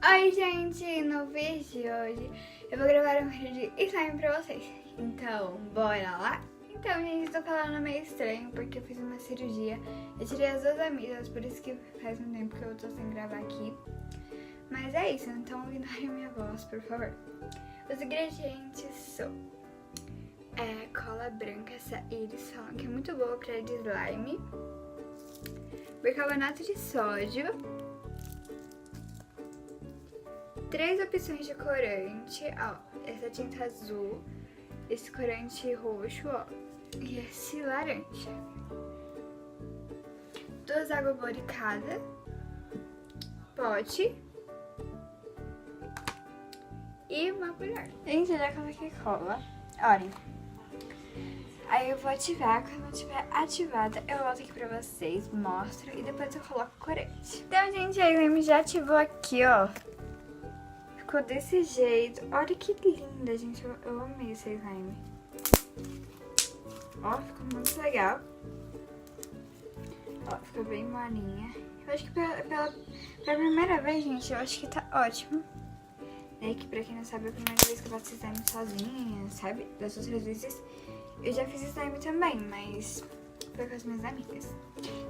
Oi, gente! No vídeo de hoje eu vou gravar um vídeo de slime pra vocês. Então, bora lá? Então, gente, tô falando meio estranho porque eu fiz uma cirurgia. Eu tirei as duas amigas, por isso que faz um tempo que eu tô sem gravar aqui. Mas é isso, então ignorem minha voz, por favor. Os ingredientes são cola branca, essa eles falam que é muito boa pra de slime, bicarbonato de sódio, 3 opções de corante, ó, essa tinta azul, esse corante roxo, ó, e esse laranja. 2 água boricada, pote e uma colher. Gente, eu já coloquei cola, olhem. Aí eu vou ativar, quando eu estiver ativada, eu volto aqui pra vocês, mostro e depois eu coloco o corante. Então, gente, a slime já ativou aqui, ó. Ficou desse jeito. Olha que linda, gente. Eu amei esse slime. Ó, ficou muito legal. Ó, ficou bem molinha. Eu acho que pela primeira vez, gente, eu acho que tá ótimo. É que pra quem não sabe, é a primeira vez que eu faço slime sozinha, sabe? Das outras vezes eu já fiz slime também, mas foi com as minhas amigas.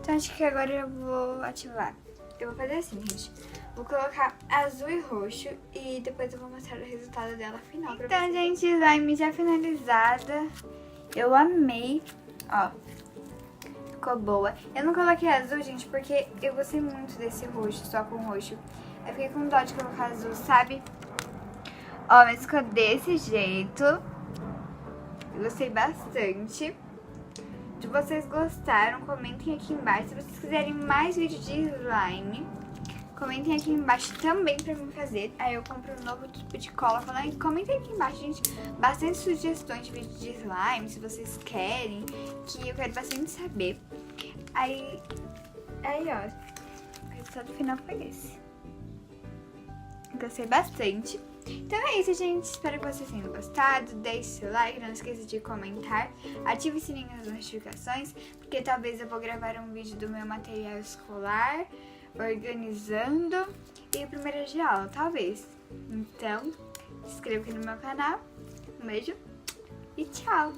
Então acho que agora eu vou ativar. Eu vou fazer assim, gente. Vou colocar azul e roxo e depois eu vou mostrar o resultado dela final pra vocês. Então, gente, slime já finalizada. Eu amei. Ó, ficou boa. Eu não coloquei azul, gente, porque eu gostei muito desse roxo, só com roxo. Eu fiquei com dó de colocar azul, sabe? Ó, mas ficou desse jeito. Eu gostei bastante. Se vocês gostaram, comentem aqui embaixo. Se vocês quiserem mais vídeo de slime, comentem aqui embaixo também pra mim fazer. Aí eu compro um novo tipo de cola. Comentem aqui embaixo, gente, bastante sugestões de vídeo de slime, se vocês querem, que eu quero bastante saber. Aí ó, o resultado final foi esse. Gostei bastante. Então é isso, gente. Espero que vocês tenham gostado. Deixe seu like, não esqueça de comentar. Ative o sininho das notificações, porque talvez eu vou gravar um vídeo do meu material escolar, organizando, e o primeiro dia de aula, talvez. Então, se inscreva aqui no meu canal. Um beijo e tchau!